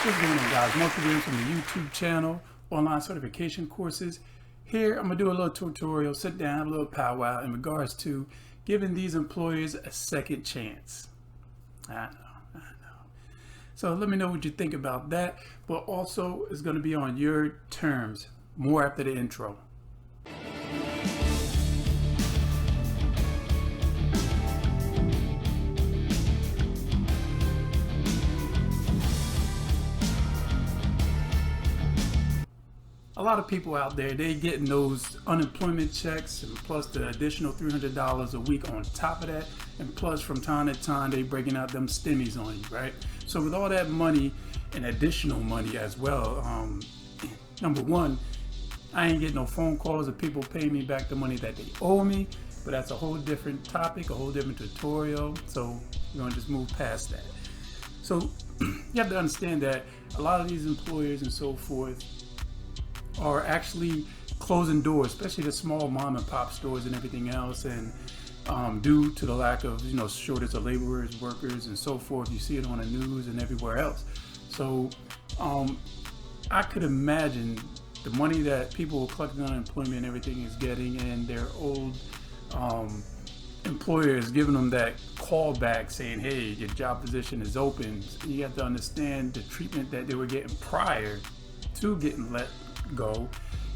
What's going on, guys? Markie from the YouTube channel, online certification courses. Here, I'm going to do a little tutorial, sit down, have a little powwow in regards to giving these employers a second chance. I know. So let me know what you think about that, but also it's going to be on your terms. More after the intro. A lot of people out there, they getting those unemployment checks and plus the additional $300 a week on top of that, and plus from time to time they breaking out them stimmies on you, right? So with all that money and additional money as well, number one, I ain't getting no phone calls of people paying me back the money that they owe me, but that's a whole different topic, a whole different tutorial, so we're gonna just move past that. So you have to understand that a lot of these employers and so forth are actually closing doors, especially the small mom and pop stores and everything else, and due to the lack of shortage of laborers, workers, and so forth. You see it on the news and everywhere else. So I could imagine the money that people collecting unemployment and everything is getting, and their old employers giving them that call back saying, hey, your job position is open. You have to understand the treatment that they were getting prior to getting let go,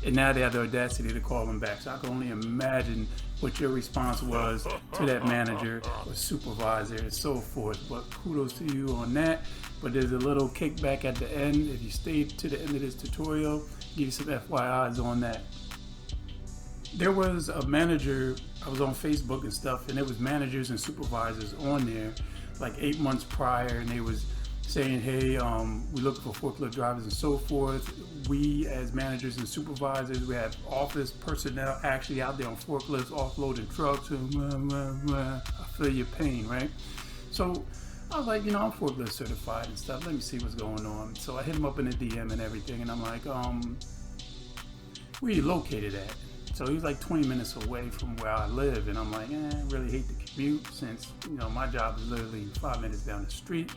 and now they have the audacity to call them back. So I can only imagine what your response was to that manager or supervisor and so forth. But kudos to you on that. But there's a little kickback at the end. If you stay to the end of this tutorial, give you some FYIs on that. There was a manager, I was on Facebook and stuff, and there was managers and supervisors on there like 8 months prior, and they was saying, hey, we're looking for forklift drivers and so forth. We as managers and supervisors, we have office personnel actually out there on forklifts, offloading trucks, and I feel your pain, right? So I was like, I'm forklift certified and stuff. Let me see what's going on. So I hit him up in the DM and everything, and I'm like, where you located at? So he was like 20 minutes away from where I live, and I'm like, I really hate the commute since, my job is literally 5 minutes down the street.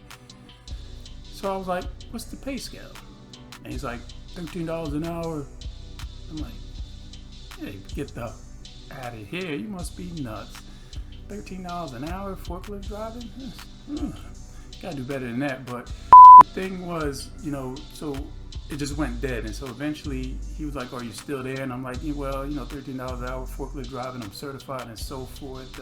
So I was like, what's the pay scale? And he's like, $13 an hour. I'm like, hey, get the out of here. You must be nuts. $13 an hour forklift driving? Gotta do better than that. But the thing was, so it just went dead. And so eventually he was like, are you still there? And I'm like, well, $13 an hour forklift driving, I'm certified and so forth.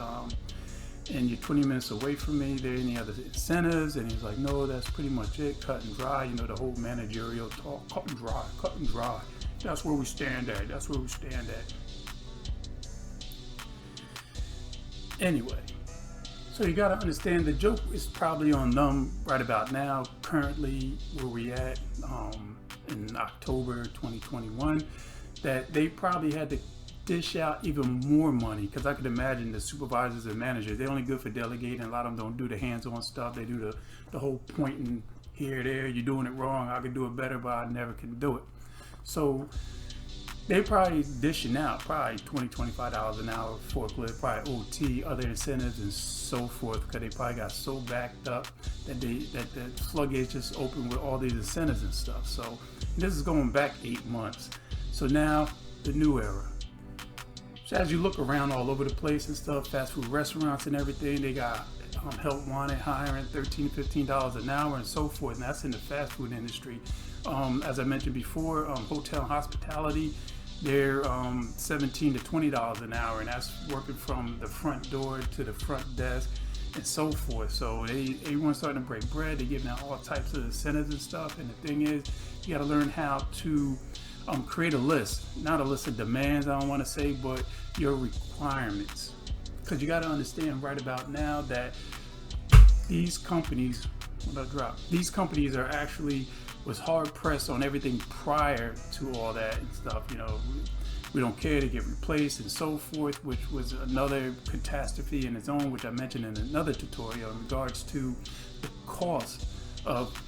And you're 20 minutes away from me, there any other incentives? And he's like, no, that's pretty much it, cut and dry, the whole managerial talk, cut and dry. That's where we stand at, Anyway, so you gotta understand the joke is probably on them right about now, currently where we at in October 2021, that they probably had to dish out even more money, because I could imagine the supervisors and managers, they're only good for delegating. A lot of them don't do the hands-on stuff. They do the whole pointing here, there, you're doing it wrong, I could do it better, but I never can do it. So they probably dishing out probably $20, $25 an hour forklift, probably OT, other incentives and so forth, because they probably got so backed up that the floodgates just open with all these incentives and stuff. So this is going back 8 months. So now the new era. So as you look around all over the place and stuff, fast food restaurants and everything, they got help wanted, hiring $13, $15 an hour and so forth. And that's in the fast food industry. As I mentioned before, hotel and hospitality, they're $17 to $20 an hour, and that's working from the front door to the front desk and so forth. So everyone's starting to break bread. They're giving out all types of incentives and stuff. And the thing is, you got to learn how to create a list, not a list of demands, I don't want to say, but your requirements. Because you got to understand right about now that these companies, are actually was hard pressed on everything prior to all that and stuff. We don't care to get replaced and so forth, which was another catastrophe in its own, which I mentioned in another tutorial in regards to the cost of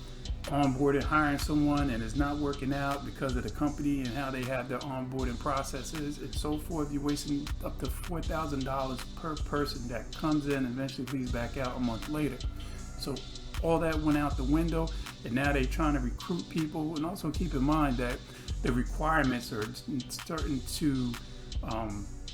onboarding, hiring someone, and it's not working out because of the company and how they have their onboarding processes and so forth. You're wasting up to $4,000 per person that comes in and eventually leaves back out a month later. So all that went out the window, and now they're trying to recruit people. And also keep in mind that the requirements are starting to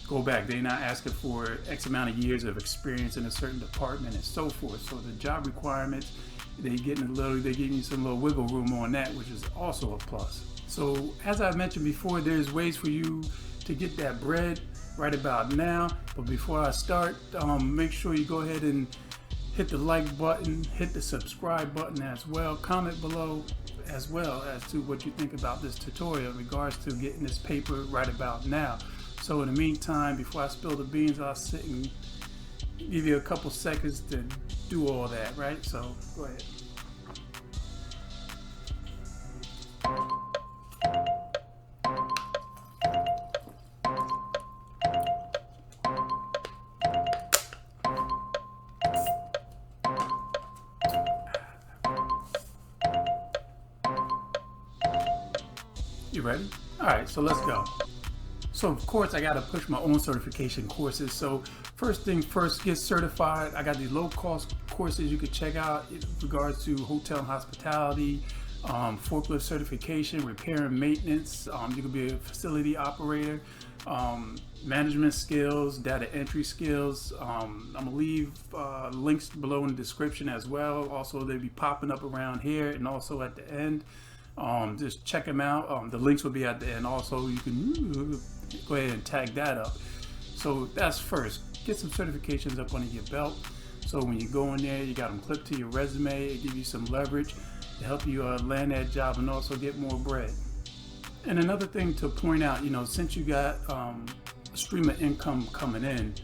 go back. They're not asking for X amount of years of experience in a certain department and so forth. So the job requirements, they're giving you some little wiggle room on that, which is also a plus. So as I mentioned before, there's ways for you to get that bread right about now. But before I start, make sure you go ahead and hit the like button, hit the subscribe button as well. Comment below as well as to what you think about this tutorial in regards to getting this paper right about now. So in the meantime, before I spill the beans, I'll sit and give you a couple seconds to do all that, right? So go ahead. You ready? All right, so let's go. So of course I got to push my own certification courses. So first thing first, get certified. I got these low cost courses you can check out in regards to hotel and hospitality, forklift certification, repair and maintenance. You could be a facility operator, management skills, data entry skills. I'm gonna leave links below in the description as well. Also, they'll be popping up around here and also at the end. Just check them out. The links will be at the end. Also, you can go ahead and tag that up. So that's first. Get some certifications up under your belt. So when you go in there, you got them clipped to your resume. It gives you some leverage to help you land that job and also get more bread. And another thing to point out, since you got a stream of income coming in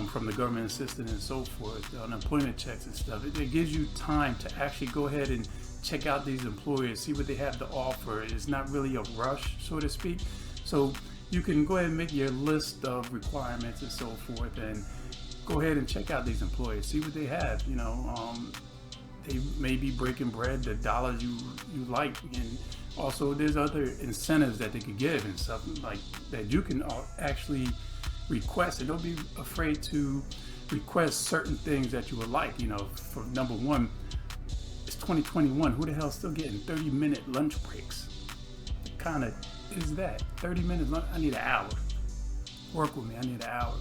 from the government assistance and so forth, the unemployment checks and stuff, it gives you time to actually go ahead and check out these employers, see what they have to offer. It's not really a rush, so to speak. So you can go ahead and make your list of requirements and so forth and go ahead and check out these employers, see what they have. They may be breaking bread, the dollars you like, and also there's other incentives that they could give and stuff like that you can actually request. And don't be afraid to request certain things that you would like. For number one, it's 2021. Who the hell is still getting 30-minute lunch breaks? What kind of is that? 30 minutes lunch? I need an hour. Work with me. I need an hour.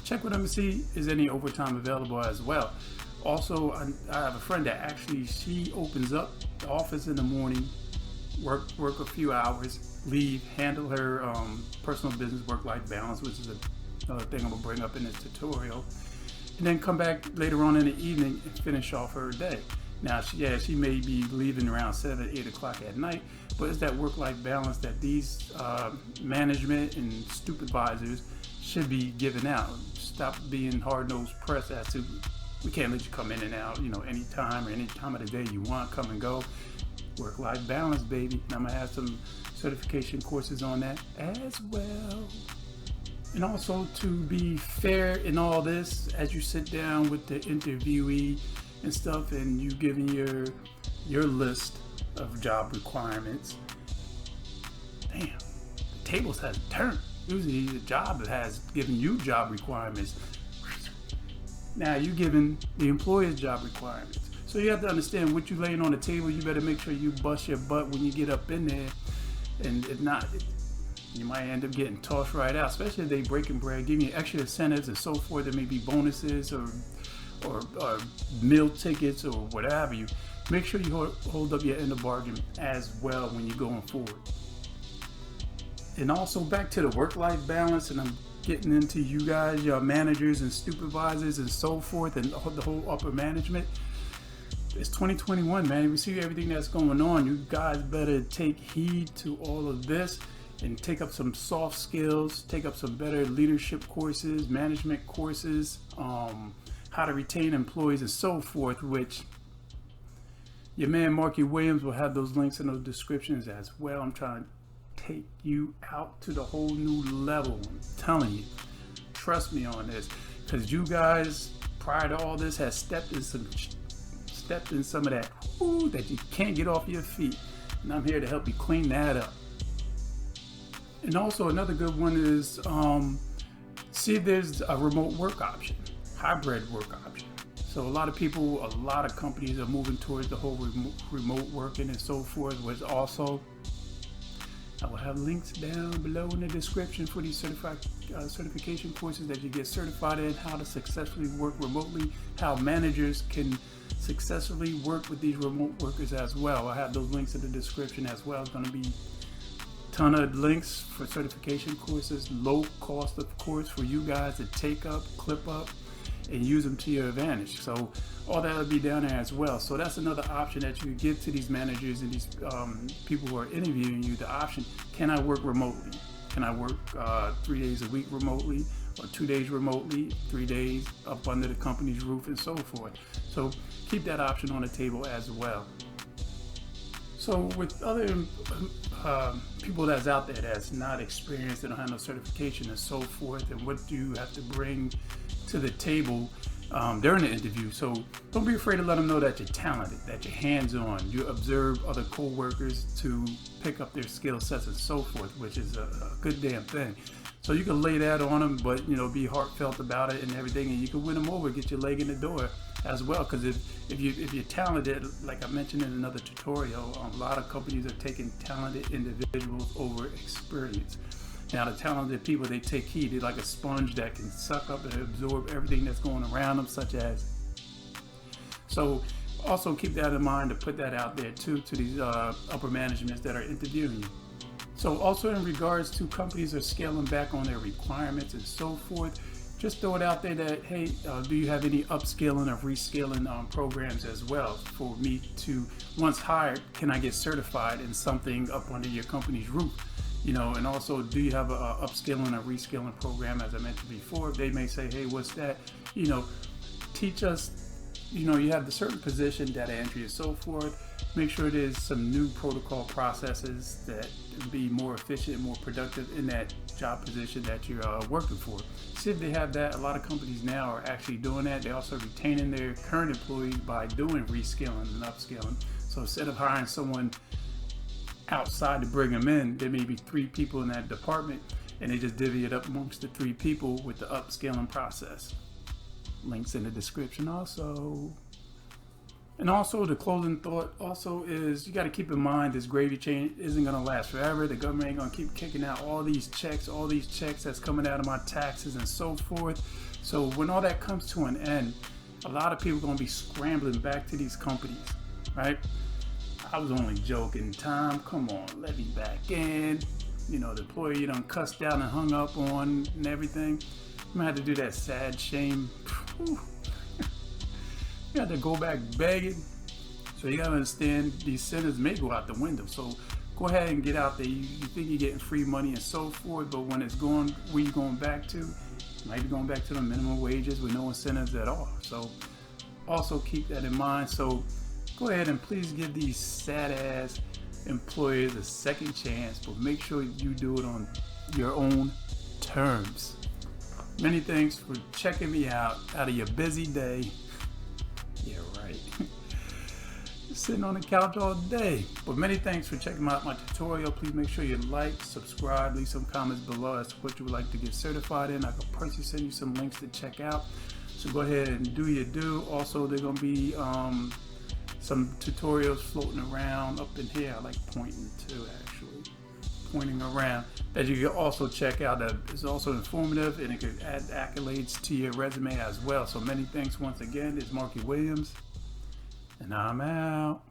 Check with them and see is any overtime available as well. Also, I have a friend that actually, she opens up the office in the morning, work a few hours, leave, handle her personal business, work-life balance, which is another thing I'm gonna bring up in this tutorial, and then come back later on in the evening and finish off her day. Now, she may be leaving around 7, 8 o'clock at night, but it's that work-life balance that these management and supervisors should be giving out. Stop being hard-nosed pressed as to, we can't let you come in and out, anytime or any time of the day you want, come and go. Work-life balance, baby. And I'm gonna have some certification courses on that as well. And also, to be fair in all this, as you sit down with the interviewee and stuff, and you giving your list of job requirements, damn, the tables has turned. Usually the job has given you job requirements. Now you giving the employer's job requirements. So you have to understand what you're laying on the table. You better make sure you bust your butt when you get up in there, and if not, you might end up getting tossed right out, especially if they breaking bread, giving you extra incentives and so forth. There may be bonuses or meal tickets or whatever. You make sure you hold up your end of the bargain as well when you're going forward. And also back to the work-life balance, and I'm getting into you guys, your managers and supervisors and so forth, and the whole upper management. It's 2021, man. We see everything that's going on. You guys better take heed to all of this and take up some soft skills, take up some better leadership courses, management courses, how to retain employees and so forth, which your man Markie Williams will have those links in those descriptions as well. I'm trying to take you out to the whole new level. I'm telling you, trust me on this, because you guys prior to all this has stepped in some of that that you can't get off your feet, and I'm here to help you clean that up. And also another good one is see if there's a remote work option, hybrid work option. So a lot of people, a lot of companies are moving towards the whole remote working and so forth, which also I will have links down below in the description for these certification courses that you get certified in, how to successfully work remotely, how managers can successfully work with these remote workers as well. I have those links in the description as well. It's going to be a ton of links for certification courses, low cost of course for you guys to take up, clip up, and use them to your advantage. So all that will be down there as well. So that's another option that you give to these managers and these people who are interviewing you, the option, can I work remotely? Can I work 3 days a week remotely, or 2 days remotely, 3 days up under the company's roof, and so forth. So keep that option on the table as well. So with other people that's out there that's not experienced, they don't have no certification and so forth, and what do you have to bring to the table during the interview? So don't be afraid to let them know that you're talented, that you're hands-on, you observe other co-workers to pick up their skill sets and so forth, which is a good damn thing. So you can lay that on them, but be heartfelt about it and everything, and you can win them over, get your leg in the door as well. Because if you're talented, like I mentioned in another tutorial, a lot of companies are taking talented individuals over experience. Now the talented people, they take heed. They're like a sponge that can suck up and absorb everything that's going around them, such as. So also keep that in mind, to put that out there too to these upper managements that are interviewing you. So also in regards to companies are scaling back on their requirements and so forth, just throw it out there that, hey, do you have any upskilling or reskilling programs as well for me to, once hired, can I get certified in something up under your company's roof? And also, do you have a upskilling or reskilling program? As I mentioned before, they may say, hey, what's that? Teach us, you have the certain position, data entry and so forth. Make sure there's some new protocol processes that be more efficient and more productive in that job position that you're working for. See if they have that. A lot of companies now are actually doing that. They're also retaining their current employees by doing reskilling and upskilling. So instead of hiring someone outside to bring them in, there may be 3 people in that department, and they just divvy it up amongst the 3 people with the upscaling process. Links in the description also. And also the closing thought also is, you got to keep in mind this gravy train isn't going to last forever. The government ain't going to keep kicking out all these checks that's coming out of my taxes and so forth. So when all that comes to an end, a lot of people are going to be scrambling back to these companies, right? I was only joking, Tom. Come on, let me back in. The employer you done cussed out and hung up on and everything. I'm gonna have to do that sad shame. You got to go back begging. So you gotta understand, these centers may go out the window. So go ahead and get out there. You think you're getting free money and so forth, but when it's gone, where you going back to? You might be going back to the minimum wages with no incentives at all. So also keep that in mind. So go ahead and please give these sad ass employers a second chance, but make sure you do it on your own terms. Many thanks for checking me out of your busy day. Yeah, right. Sitting on the couch all day. But many thanks for checking out my tutorial. Please make sure you like, subscribe, leave some comments below as to what you would like to get certified in. I can personally send you some links to check out. So go ahead and do your do. Also, there's going to be some tutorials floating around up in here. I like pointing too, actually. Pointing around that you can also check out. That is also informative, and it could add accolades to your resume as well. So many thanks once again. It's Markie Williams, and I'm out.